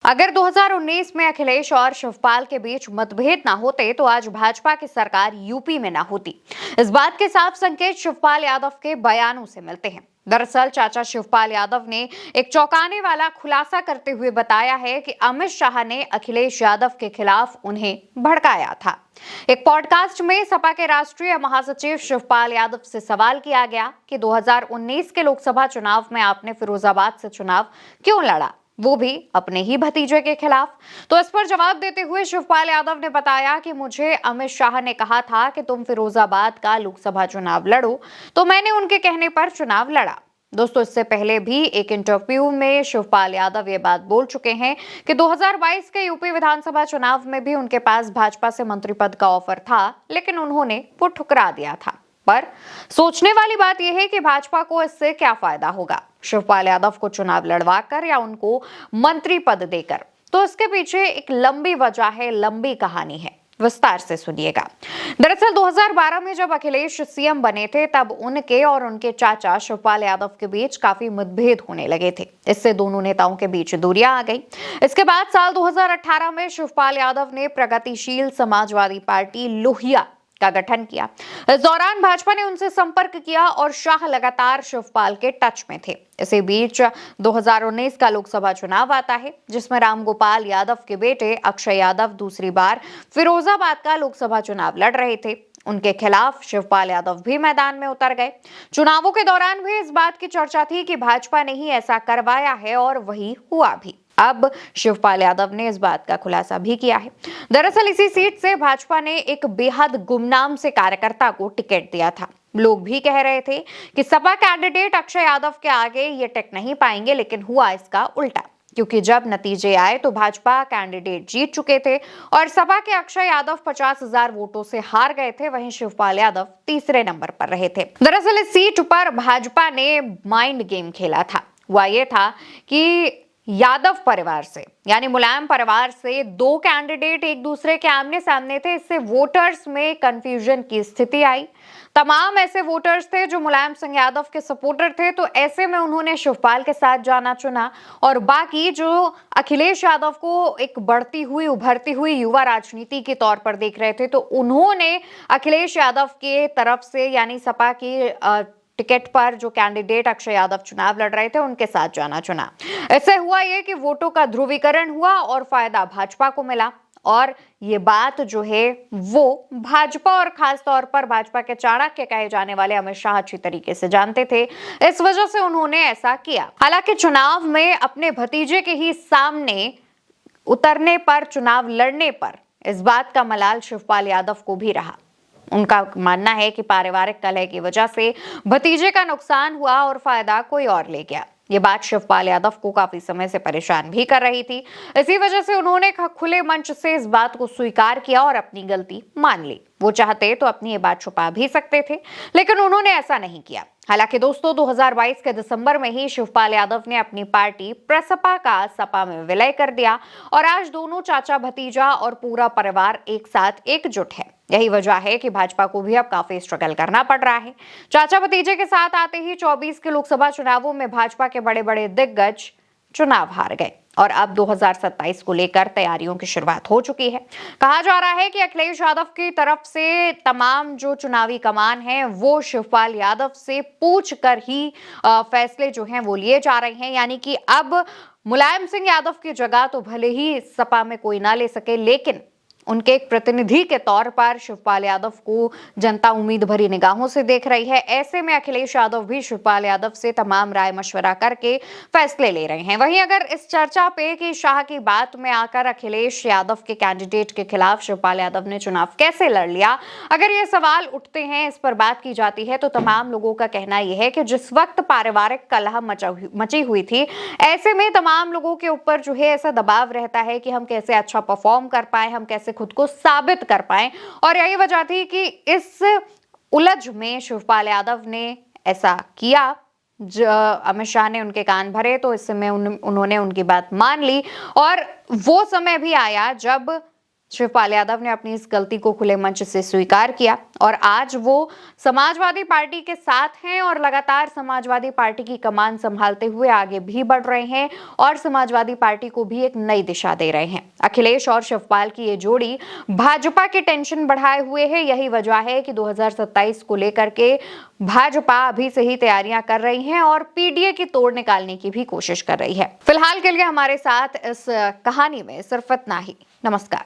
अगर 2019 में अखिलेश और शिवपाल के बीच मतभेद ना होते तो आज भाजपा की सरकार यूपी में ना होती। इस बात के साफ संकेत शिवपाल यादव के बयानों से मिलते हैं। दरअसल चाचा शिवपाल यादव ने एक चौंकाने वाला खुलासा करते हुए बताया है कि अमित शाह ने अखिलेश यादव के खिलाफ उन्हें भड़काया था। एक पॉडकास्ट में सपा के राष्ट्रीय महासचिव शिवपाल यादव से सवाल किया गया कि 2019 के लोकसभा चुनाव में आपने फिरोजाबाद से चुनाव क्यों लड़ा, वो भी अपने ही भतीजे के खिलाफ। तो इस पर जवाब देते हुए शिवपाल यादव ने बताया कि मुझे अमित शाह ने कहा था कि तुम फिरोजाबाद का लोकसभा चुनाव लड़ो, तो मैंने उनके कहने पर चुनाव लड़ा। दोस्तों, इससे पहले भी एक इंटरव्यू में शिवपाल यादव ये बात बोल चुके हैं कि 2022 के यूपी विधानसभा चुनाव में भी उनके पास भाजपा से मंत्री पद का ऑफर था, लेकिन उन्होंने वो ठुकरा दिया था। पर सोचने वाली बात यह है कि भाजपा को इससे क्या फायदा होगा, शिवपाल यादव को चुनाव लड़वाकर या उनको मंत्री पद देकर। तो इसके पीछे एक लंबी वजह है, लंबी कहानी है, विस्तार से सुनिएगा। दरअसल 2012 में जब अखिलेश सीएम बने थे तब उनके और उनके चाचा शिवपाल यादव के बीच काफी मतभेद होने लगे थे। इससे दोनों नेताओं के बीच दूरियां आ गई। इसके बाद साल 2018 में शिवपाल यादव ने प्रगतिशील समाजवादी पार्टी लोहिया का गठन किया। इस दौरान भाजपा ने उनसे संपर्क किया और शाह लगातार शिवपाल के टच में थे। इसी बीच 2019 का लोकसभा चुनाव आता है, जिसमें रामगोपाल यादव के बेटे अक्षय यादव दूसरी बार फिरोजाबाद का लोकसभा चुनाव लड़ रहे थे। उनके खिलाफ शिवपाल यादव भी मैदान में उतर गए। चुनावों के दौरान भी इस बात की चर्चा थी कि भाजपा ने ही ऐसा करवाया है और वही हुआ भी। अब शिवपाल यादव ने इस बात का खुलासा भी किया है। दरअसल इसी सीट से भाजपा ने एक बेहद गुमनाम से कार्यकर्ता को टिकट दिया था। लोग भी कह रहे थे कि सपा कैंडिडेट अक्षय यादव के आगे ये टिक नहीं पाएंगे, लेकिन हुआ इसका उल्टा। क्योंकि जब नतीजे आए तो भाजपा कैंडिडेट जीत चुके थे और सपा के अक्षय यादव 50,000 वोटों से हार गए थे। वहीं शिवपाल यादव तीसरे नंबर पर रहे थे। दरअसल इस सीट पर भाजपा ने माइंड गेम खेला था। हुआ ये था कि यादव परिवार से यानी मुलायम परिवार से दो कैंडिडेट एक दूसरे के आमने सामने थे। इससे वोटर्स में कंफ्यूजन की स्थिति आई। तमाम ऐसे वोटर्स थे जो मुलायम सिंह यादव के सपोर्टर थे, तो ऐसे में उन्होंने शिवपाल के साथ जाना चुना। और बाकी जो अखिलेश यादव को एक बढ़ती हुई उभरती हुई युवा राजनीति के तौर पर देख रहे थे, तो उन्होंने अखिलेश यादव के तरफ से यानी सपा की टिकट पर जो कैंडिडेट अक्षय यादव चुनाव लड़ रहे थे उनके साथ जाना चुना। इससे हुआ ये कि वोटों का ध्रुवीकरण हुआ और फायदा भाजपा को मिला। और ये बात जो है वो भाजपा और खास तौर पर भाजपा के चाणक्य कहे जाने वाले अमित शाह अच्छी तरीके से जानते थे। इस वजह से उन्होंने ऐसा किया। हालांकि चुनाव में अपने भतीजे के ही सामने उतरने पर, चुनाव लड़ने पर इस बात का मलाल शिवपाल यादव को भी रहा। उनका मानना है कि पारिवारिक कलह की वजह से भतीजे का नुकसान हुआ और फायदा कोई और ले गया। ये बात शिवपाल यादव को काफी समय से परेशान भी कर रही थी। इसी वजह से उन्होंने खुले मंच से इस बात को स्वीकार किया और अपनी गलती मान ली। वो चाहते तो अपनी ये बात छुपा भी सकते थे, लेकिन उन्होंने ऐसा नहीं किया। हालांकि दोस्तों, 2022 के दिसंबर में ही शिवपाल यादव ने अपनी पार्टी प्रसपा का सपा में विलय कर दिया और आज दोनों चाचा भतीजा और पूरा परिवार एक साथ एकजुट है। यही वजह है कि भाजपा को भी अब काफी स्ट्रगल करना पड़ रहा है। चाचा भतीजे के साथ आते ही 24 के लोकसभा चुनावों में भाजपा के बड़े बड़े दिग्गज चुनाव हार गए और अब 2027 को लेकर तैयारियों की शुरुआत हो चुकी है। कहा जा रहा है कि अखिलेश यादव की तरफ से तमाम जो चुनावी कमान है वो शिवपाल यादव से पूछ कर ही फैसले जो हैं वो लिए जा रहे हैं। यानी कि अब मुलायम सिंह यादव की जगह तो भले ही सपा में कोई ना ले सके, लेकिन उनके एक प्रतिनिधि के तौर पर शिवपाल यादव को जनता उम्मीद भरी निगाहों से देख रही है। ऐसे में अखिलेश यादव भी शिवपाल यादव से तमाम राय मशवरा करके फैसले ले रहे हैं। वहीं अगर इस चर्चा पे कि शाह की बात में आकर अखिलेश यादव के कैंडिडेट के खिलाफ शिवपाल यादव ने चुनाव कैसे लड़ लिया, अगर ये सवाल उठते हैं, इस पर बात की जाती है, तो तमाम लोगों का कहना यह है कि जिस वक्त पारिवारिक कलह मची हुई थी, ऐसे में तमाम लोगों के ऊपर जो है ऐसा दबाव रहता है कि हम कैसे अच्छा परफॉर्म कर पाए, हम कैसे खुद को साबित कर पाए। और यही वजह थी कि इस उलझ में शिवपाल यादव ने ऐसा किया। अमित शाह ने उनके कान भरे तो इस समय उन्होंने उनकी बात मान ली और वो समय भी आया जब शिवपाल यादव ने अपनी इस गलती को खुले मंच से स्वीकार किया और आज वो समाजवादी पार्टी के साथ हैं और लगातार समाजवादी पार्टी की कमान संभालते हुए आगे भी बढ़ रहे हैं और समाजवादी पार्टी को भी एक नई दिशा दे रहे हैं। अखिलेश और शिवपाल की ये जोड़ी भाजपा की टेंशन बढ़ाए हुए है। यही वजह है कि 2027 को लेकर के भाजपा अभी से ही तैयारियां कर रही है और पीडीए की तोड़ निकालने की भी कोशिश कर रही है। फिलहाल के लिए हमारे साथ इस कहानी में सिर्फ इतना ही। नमस्कार।